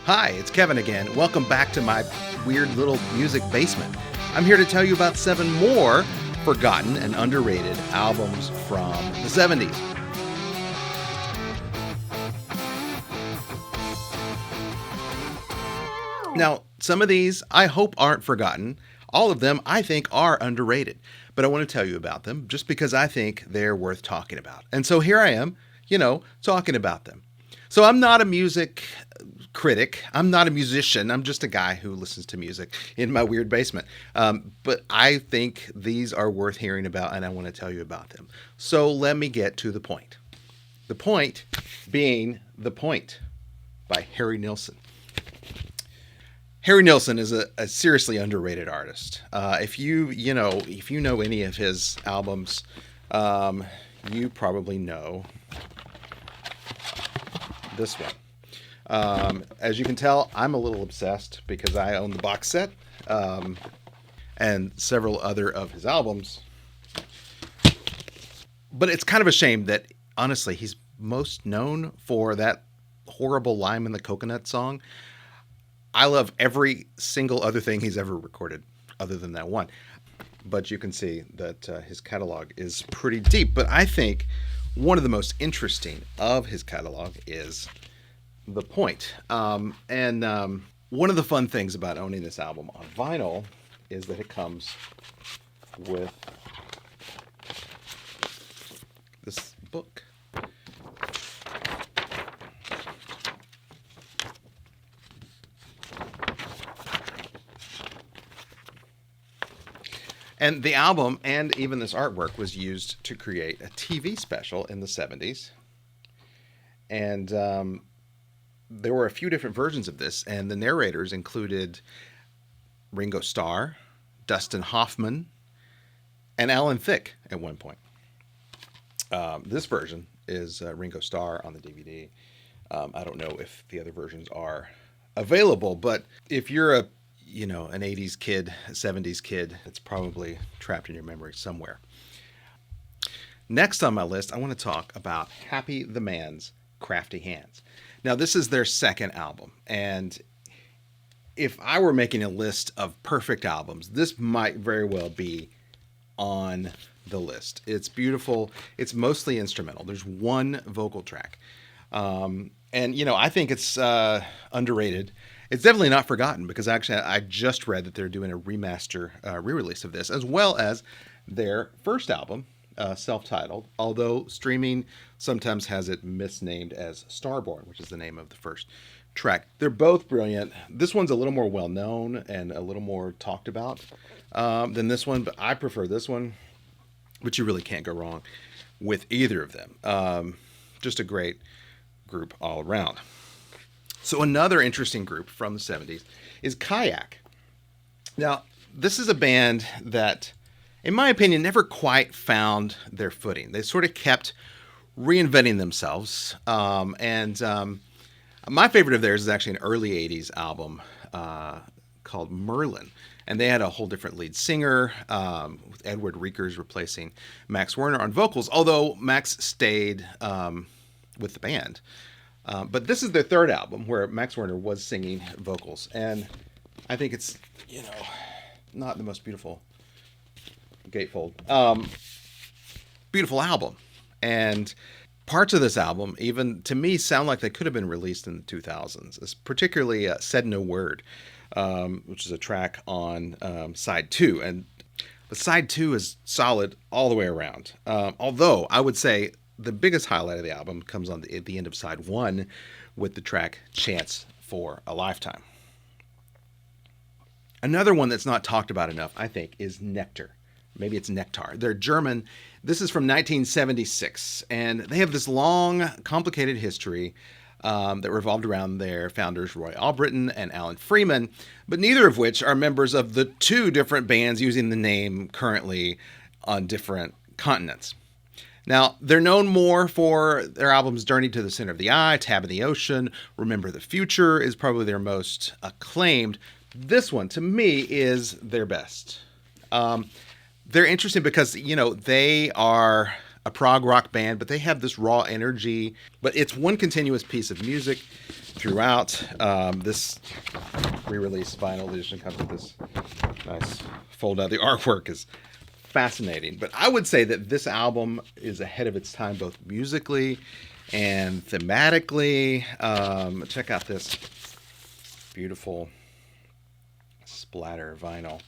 Hi, it's Kevin again. Welcome back to my weird little music basement. I'm here to tell you about 7 more forgotten and underrated albums from the 70s. Now, some of these I hope aren't forgotten. All of them I think are underrated. But I want to tell you about them just because I think they're worth talking about. And so here I am, talking about them. So I'm not a music critic. I'm not a musician. I'm just a guy who listens to music in my weird basement. But I think these are worth hearing about, and I want to tell you about them. So let me get to the point. The point being The Point by Harry Nilsson. Harry Nilsson is a seriously underrated artist. If you know any of his albums, you probably know this one. As you can tell, I'm a little obsessed because I own the box set and several other of his albums. But it's kind of a shame that, honestly, he's most known for that horrible Lime in the Coconut song. I love every single other thing he's ever recorded other than that one. But you can see that his catalog is pretty deep. But I think one of the most interesting of his catalog is The Point. And one of the fun things about owning this album on vinyl is that it comes with this book. And the album and even this artwork was used to create a TV special in the 70s. And there were a few different versions of this, and the narrators included Ringo Starr, Dustin Hoffman, and Alan Thicke at one point. This version is Ringo Starr on the DVD. I don't know if the other versions are available, but if you're an 80s kid, a 70s kid, it's probably trapped in your memory somewhere. Next on my list, I want to talk about Happy the Man's Crafty Hands. Now, this is their second album, and if I were making a list of perfect albums, this might very well be on the list. It's beautiful. It's mostly instrumental. There's one vocal track. And I think it's underrated. It's definitely not forgotten because actually I just read that they're doing a remaster, re-release of this, as well as their first album, self-titled, although streaming sometimes has it misnamed as Starborn, which is the name of the first track. They're both brilliant. This one's a little more well-known and a little more talked about than this one, but I prefer this one, but you really can't go wrong with either of them. Just a great group all around. So another interesting group from the 70s is Kayak. Now, this is a band that, in my opinion, never quite found their footing. They sort of kept reinventing themselves. My favorite of theirs is actually an early 80s album called Merlin. And they had a whole different lead singer, with Edward Reekers replacing Max Werner on vocals, although Max stayed with the band. But this is their third album where Max Werner was singing vocals. And I think it's, not the most beautiful gatefold. Beautiful album. And parts of this album, even to me, sound like they could have been released in the 2000s. It's particularly Said No Word, which is a track on side 2. And the side 2 is solid all the way around. Although I would say the biggest highlight of the album comes at the end of side 1 with the track Chance for a Lifetime. Another one that's not talked about enough, I think, is Nectar. Maybe it's Nectar. They're German. This is from 1976, and they have this long, complicated history that revolved around their founders, Roy Albritton and Alan Freeman, but neither of which are members of the 2 different bands using the name currently on different continents. Now, they're known more for their albums Journey to the Center of the Eye, Tab in the Ocean, Remember the Future is probably their most acclaimed. This one, to me, is their best. They're interesting because, they are a prog rock band, but they have this raw energy. But it's one continuous piece of music throughout. This re-release vinyl edition comes with this nice fold out. The artwork is fascinating. But I would say that this album is ahead of its time, both musically and thematically. Check out this beautiful splatter vinyl.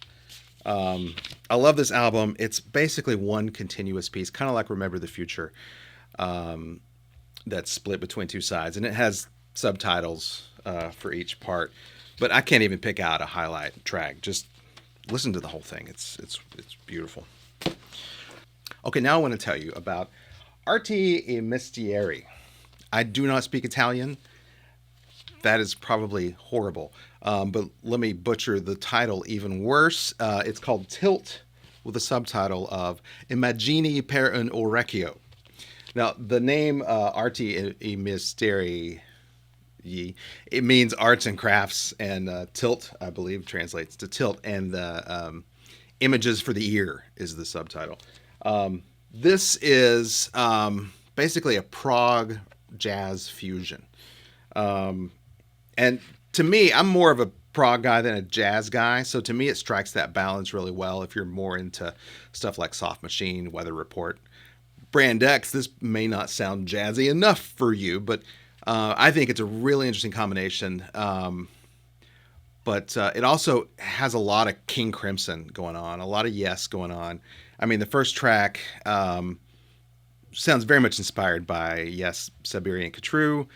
I love this album. It's basically one continuous piece, kind of like Remember the Future, that's split between two sides, and it has subtitles for each part. But I can't even pick out a highlight track. Just listen to the whole thing. It's beautiful. Okay, now I want to tell you about Arti e Mestieri. I do not speak Italian. That is probably horrible. But let me butcher the title even worse. It's called Tilt, with a subtitle of Immagini per un orecchio. Now, the name Arti e Misteri, it means arts and crafts, and tilt, I believe, translates to tilt, and the images for the ear is the subtitle. This is basically a prog jazz fusion. And to me, I'm more of a prog guy than a jazz guy. So to me, it strikes that balance really well. If you're more into stuff like Soft Machine, Weather Report, Brand X, this may not sound jazzy enough for you, but I think it's a really interesting combination. But it also has a lot of King Crimson going on, a lot of Yes going on. I mean, the first track sounds very much inspired by Yes, Siberian Catru.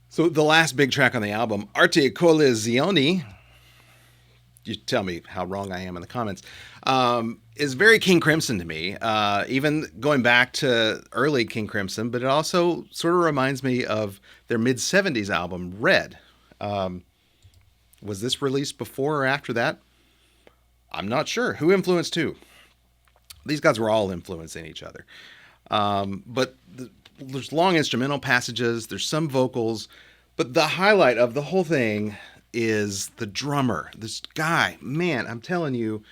So the last big track on the album, Articolazioni, you tell me how wrong I am in the comments, is very King Crimson to me, even going back to early King Crimson, but it also sort of reminds me of their mid-70s album, Red. Was this released before or after that? I'm not sure. Who influenced who? These guys were all influencing each other. But there's long instrumental passages, there's some vocals, but the highlight of the whole thing is the drummer. This guy, man, I'm telling you,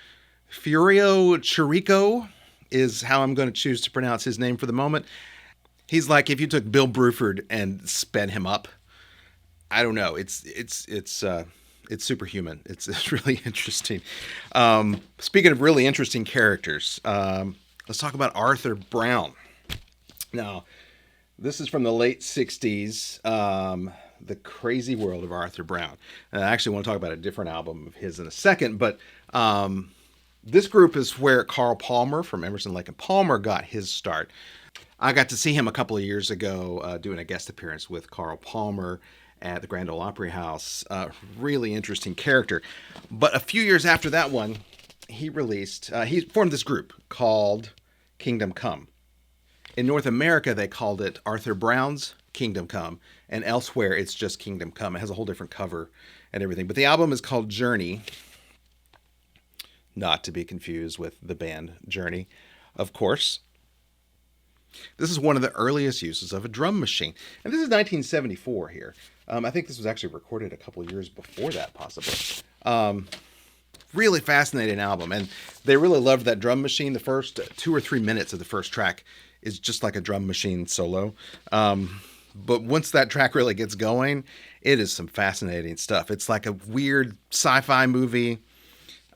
Furio Chirico is how I'm going to choose to pronounce his name for the moment. He's like if you took Bill Bruford and sped him up. I don't know. It's superhuman. It's really interesting. Speaking of really interesting characters, let's talk about Arthur Brown. Now, this is from the late 60s, The Crazy World of Arthur Brown. And I actually want to talk about a different album of his in a second, but this group is where Carl Palmer from Emerson, Lake and Palmer got his start. I got to see him a couple of years ago doing a guest appearance with Carl Palmer at the Grand Ole Opry House. Really interesting character. But a few years after that one, he formed this group called Kingdom Come. In North America, they called it Arthur Brown's Kingdom Come, and elsewhere it's just Kingdom Come. It has a whole different cover and everything. But the album is called Journey, not to be confused with the band Journey, of course. This is one of the earliest uses of a drum machine. And this is 1974 here. I think this was actually recorded a couple of years before that, possibly. Really fascinating album. And they really loved that drum machine. The first 2 or 3 minutes of the first track is just like a drum machine solo. But once that track really gets going, it is some fascinating stuff. It's like a weird sci-fi movie.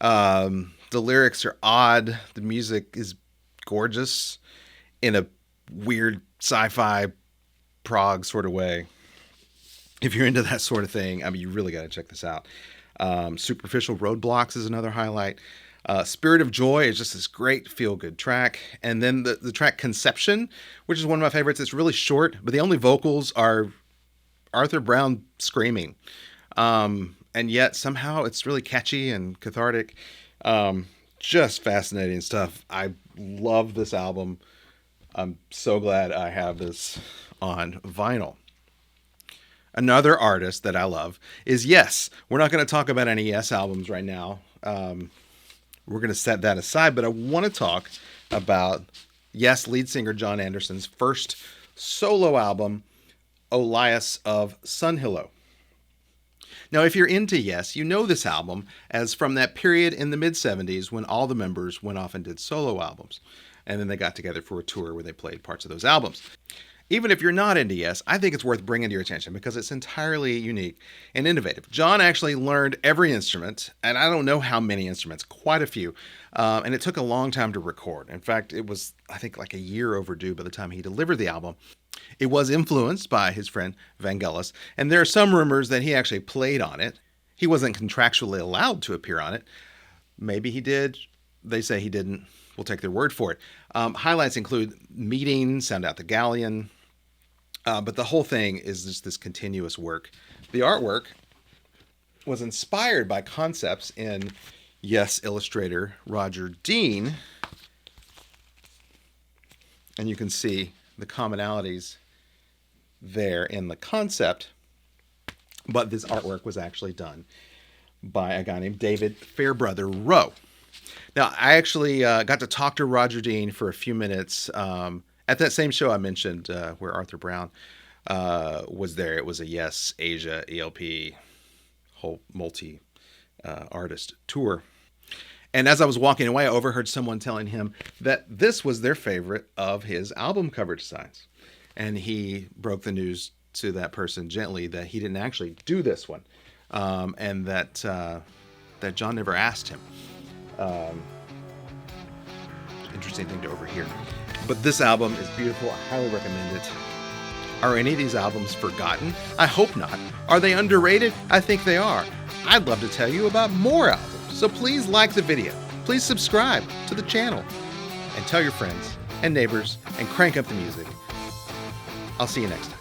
The lyrics are odd. The music is gorgeous in a weird sci-fi prog sort of way. If you're into that sort of thing, I mean, you really got to check this out. Superficial Roadblocks is another highlight. Spirit of Joy is just this great feel-good track. And then the track Conception, which is one of my favorites. It's really short, but the only vocals are Arthur Brown screaming. And yet somehow it's really catchy and cathartic. Just fascinating stuff. I love this album. I'm so glad I have this on vinyl. Another artist that I love is Yes. We're not going to talk about any Yes albums right now. We're going to set that aside, but I want to talk about Yes lead singer John Anderson's first solo album, Olias of Sunhillow. Now, if you're into Yes, you know this album as from that period in the mid-70s when all the members went off and did solo albums. and then they got together for a tour where they played parts of those albums. Even if you're not into Yes, I think it's worth bringing to your attention because it's entirely unique and innovative. John actually learned every instrument, and I don't know how many instruments, quite a few, and it took a long time to record. In fact, it was, I think, like a year overdue by the time he delivered the album. It was influenced by his friend Vangelis, and there are some rumors that he actually played on it. He wasn't contractually allowed to appear on it. Maybe he did. They say he didn't. We'll take their word for it. Highlights include meeting, Sound Out the Galleon, but the whole thing is just this continuous work. The artwork was inspired by concepts in Yes illustrator Roger Dean, and you can see the commonalities there in the concept, but this artwork was actually done by a guy named David Fairbrother Rowe. Now, I actually got to talk to Roger Dean for a few minutes at that same show I mentioned where Arthur Brown was there. It was a Yes Asia ELP whole multi-artist tour. And as I was walking away, I overheard someone telling him that this was their favorite of his album cover designs. And he broke the news to that person gently that he didn't actually do this one, and that John never asked him. Interesting thing to overhear. But this album is beautiful. I highly recommend it. Are any of these albums forgotten? I hope not. Are they underrated? I think they are. I'd love to tell you about more albums. So please like the video. Please subscribe to the channel. And tell your friends and neighbors and crank up the music. I'll see you next time.